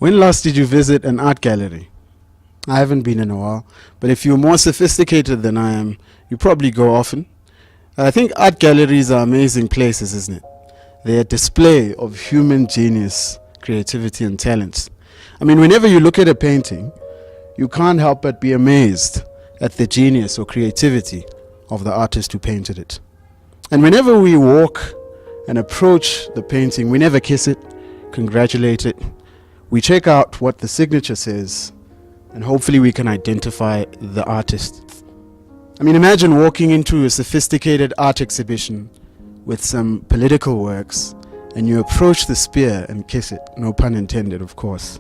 When last did you visit an art gallery? I haven't been in a while, but if you're more sophisticated than I am, you probably go often. I think art galleries are amazing places, isn't it? They're a display of human genius, creativity, and talents. I mean, whenever you look at a painting, you can't help but be amazed at the genius or creativity of the artist who painted it. And whenever we walk and approach the painting, we never kiss it, congratulate it. We check out what the signature says, and hopefully we can identify the artist. I mean, imagine walking into a sophisticated art exhibition with some political works, and you approach the spear and kiss it. No pun intended, of course.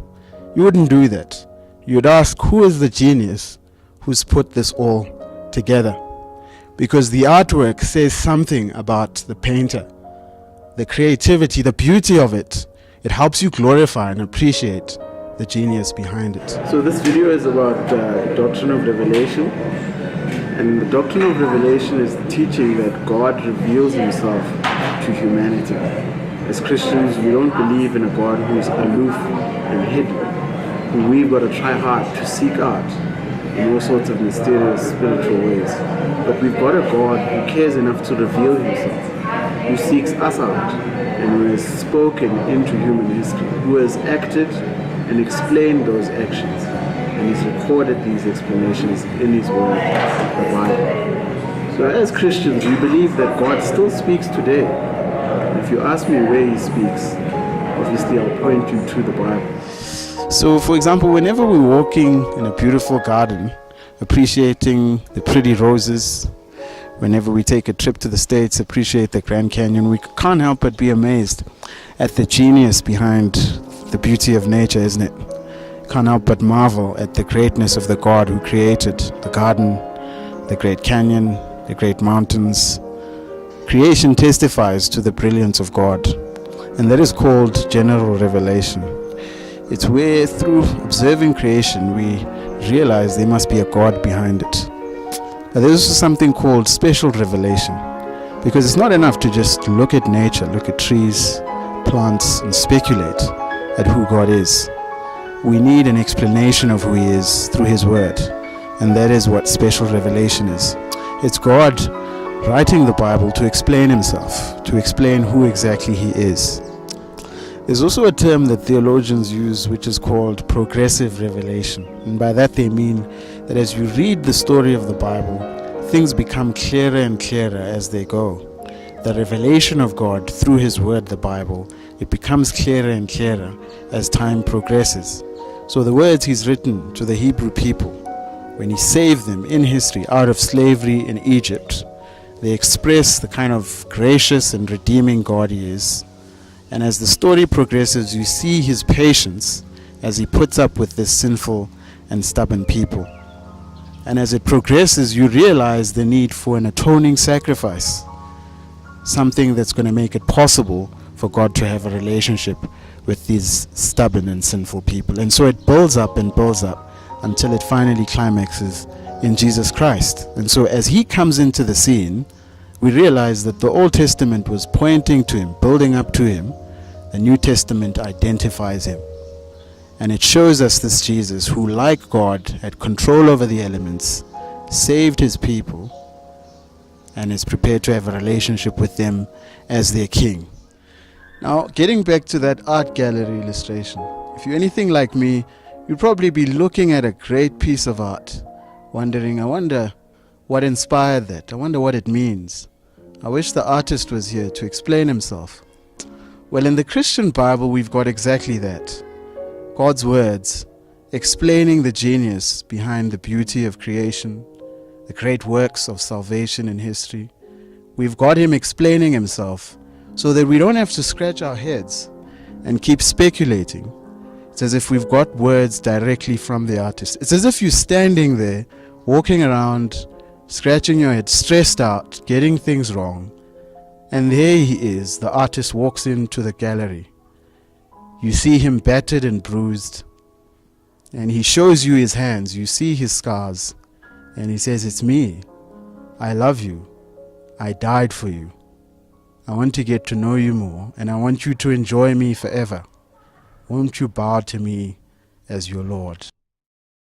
You wouldn't do that. You'd ask, who is the genius who's put this all together? Because the artwork says something about the painter, the creativity, the beauty of it. It helps you glorify and appreciate the genius behind it. So this video is about doctrine of revelation. And the doctrine of revelation is the teaching that God reveals himself to humanity. As Christians, we don't believe in a God who is aloof and hidden, who we've got to try hard to seek out in all sorts of mysterious spiritual ways. But we've got a God who cares enough to reveal himself, who seeks us out, and who has spoken into human history, who has acted and explained those actions, and he's recorded these explanations in his word, the Bible. So as Christians, we believe that God still speaks today. If you ask me where he speaks, obviously I'll point you to the Bible. So for example, whenever we're walking in a beautiful garden, appreciating the pretty roses, whenever we take a trip to the States, appreciate the Grand Canyon, we can't help but be amazed at the genius behind the beauty of nature, isn't it? Can't help but marvel at the greatness of the God who created the garden, the Great Canyon, the great mountains. Creation testifies to the brilliance of God, and that is called general revelation. It's where, through observing creation, we realize there must be a God behind it. But there's also something called special revelation, because it's not enough to just look at nature, look at trees, plants, and speculate at who God is. We need an explanation of who he is through his word, and that is what special revelation is. It's God writing the Bible to explain himself, to explain who exactly he is. There's also a term that theologians use which is called progressive revelation, and by that they mean that as you read the story of the Bible, things become clearer and clearer as they go. The revelation of God through his word, the Bible, it becomes clearer and clearer as time progresses. So the words he's written to the Hebrew people, when he saved them in history out of slavery in Egypt, they express the kind of gracious and redeeming God he is. And as the story progresses, you see his patience as he puts up with this sinful and stubborn people. And as it progresses, you realize the need for an atoning sacrifice, something that's going to make it possible for God to have a relationship with these stubborn and sinful people. And so it builds up and builds up until it finally climaxes in Jesus Christ. And so as he comes into the scene, we realize that the Old Testament was pointing to him, building up to him. The New Testament identifies him. And it shows us this Jesus who, like God, had control over the elements, saved his people, and is prepared to have a relationship with them as their king. Now, getting back to that art gallery illustration, if you're anything like me, you'd probably be looking at a great piece of art, wondering, I wonder what inspired that. I wonder what it means. I wish the artist was here to explain himself. Well, in the Christian Bible, we've got exactly that. God's words explaining the genius behind the beauty of creation, the great works of salvation in history. We've got him explaining himself so that we don't have to scratch our heads and keep speculating. It's as if we've got words directly from the artist. It's as if you're standing there, walking around, scratching your head, stressed out, getting things wrong. And there he is, the artist walks into the gallery. You see him battered and bruised, and he shows you his hands. You see his scars, and he says, it's me. I love you. I died for you. I want to get to know you more, and I want you to enjoy me forever. won't you bow to me as your Lord?